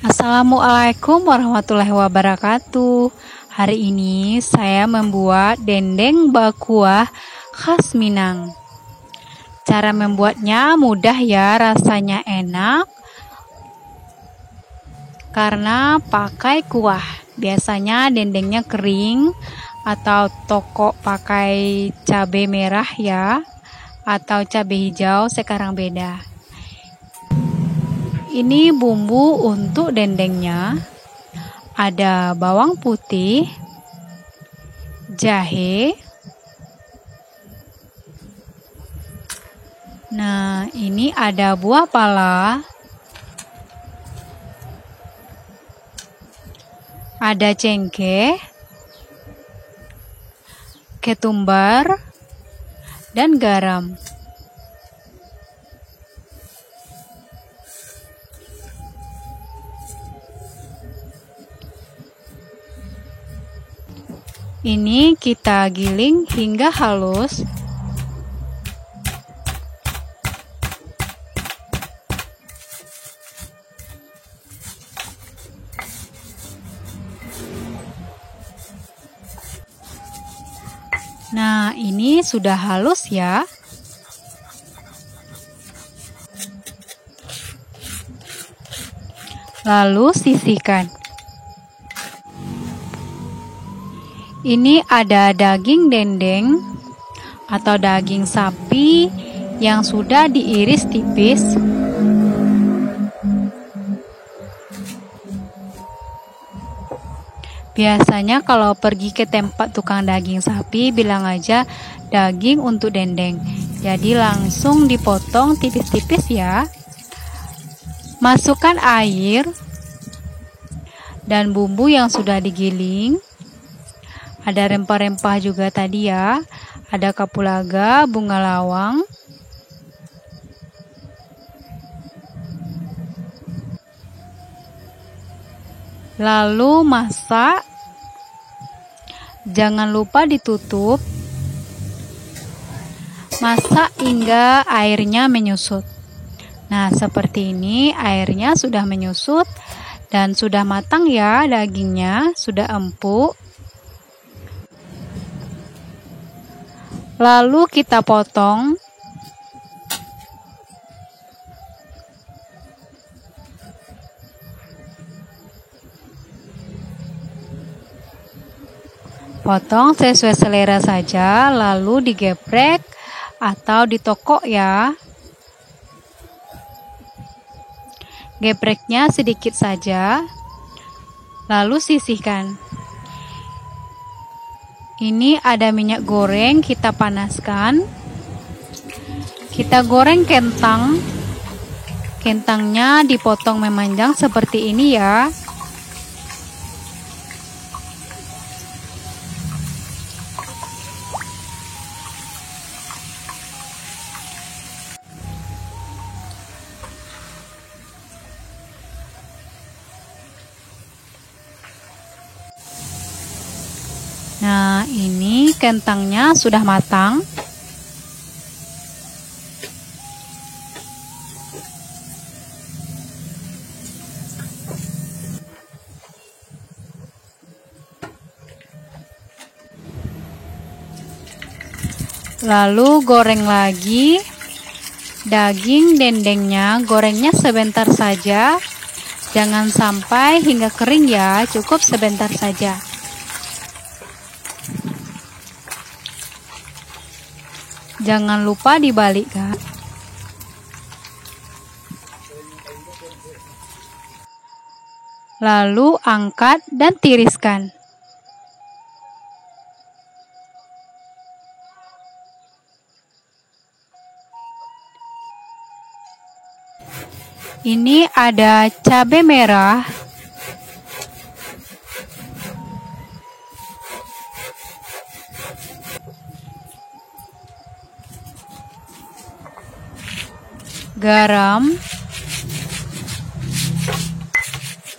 Assalamualaikum warahmatullahi wabarakatuh. Hari ini saya membuat dendeng bakuah khas Minang. Cara membuatnya mudah ya, rasanya enak karena pakai kuah. Biasanya dendengnya kering atau toko pakai cabai merah ya, atau cabai hijau, sekarang beda. Ini bumbu untuk dendengnya. Ada bawang putih, jahe. Nah, ini ada buah pala, ada cengkeh, ketumbar, dan garam. Ini kita giling hingga halus. Nah, ini sudah halus ya. Lalu sisihkan. Ini ada daging dendeng atau daging sapi yang sudah diiris tipis. Biasanya kalau pergi ke tempat tukang daging sapi, bilang aja daging untuk dendeng. Jadi langsung dipotong tipis-tipis ya. Masukkan air dan bumbu yang sudah digiling. Ada rempah-rempah juga tadi ya. Ada kapulaga, bunga lawang. Lalu masak. Jangan lupa ditutup. Masak hingga airnya menyusut. Nah, seperti ini airnya sudah menyusut dan sudah matang ya dagingnya, sudah empuk. Lalu kita potong. Potong sesuai selera saja, lalu digeprek atau ditokok ya. Gepreknya sedikit saja, lalu sisihkan. Ini ada minyak goreng, kita panaskan. Kita goreng kentang. Kentangnya dipotong memanjang seperti ini ya. Nah, ini kentangnya sudah matang. Lalu goreng lagi daging dendengnya, gorengnya sebentar saja. Jangan sampai hingga kering ya, cukup sebentar saja. Jangan lupa dibalikkan. Lalu angkat dan tiriskan. Ini ada cabai merah, garam,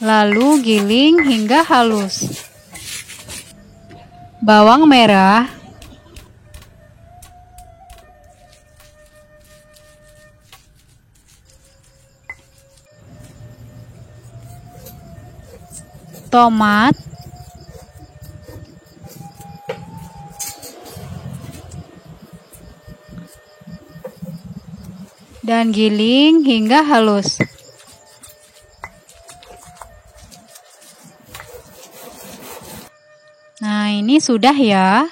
lalu giling hingga halus. Bawang merah, tomat, dan giling hingga halus. Nah, ini sudah ya.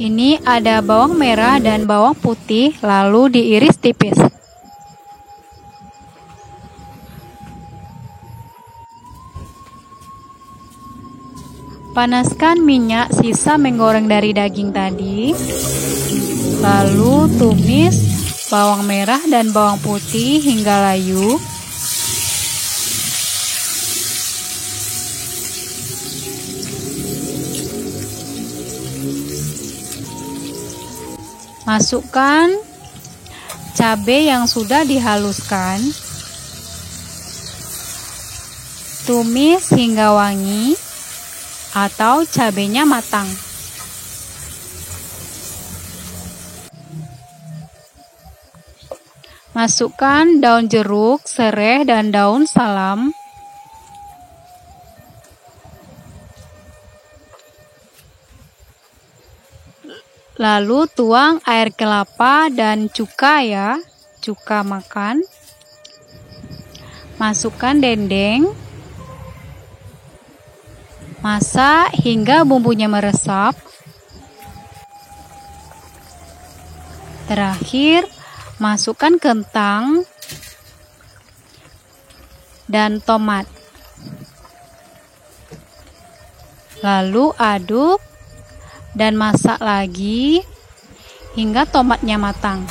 Ini ada bawang merah dan bawang putih, lalu diiris tipis. Panaskan minyak sisa menggoreng dari daging tadi, lalu tumis bawang merah dan bawang putih hingga layu. Masukkan cabai yang sudah dihaluskan. Tumis hingga wangi atau cabainya matang. Masukkan daun jeruk, serai, dan daun salam. Lalu tuang air kelapa dan cuka ya, cuka makan. Masukkan dendeng. Masak hingga bumbunya meresap. Terakhir, masukkan kentang dan tomat. Lalu aduk dan masak lagi hingga tomatnya matang.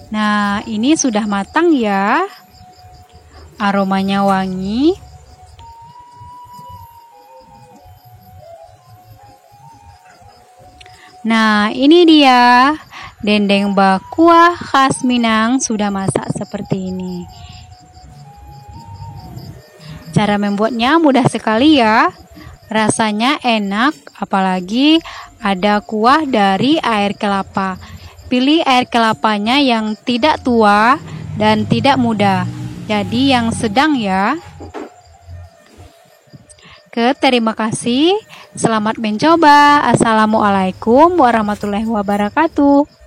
Nah, ini sudah matang ya. Aromanya wangi. Nah, ini dia dendeng bakua khas Minang sudah masak seperti ini. Cara membuatnya mudah sekali ya. Rasanya enak, apalagi ada kuah dari air kelapa. Pilih air kelapanya yang tidak tua dan tidak muda. Jadi yang sedang ya. Terima kasih. Selamat mencoba. Assalamualaikum warahmatullahi wabarakatuh.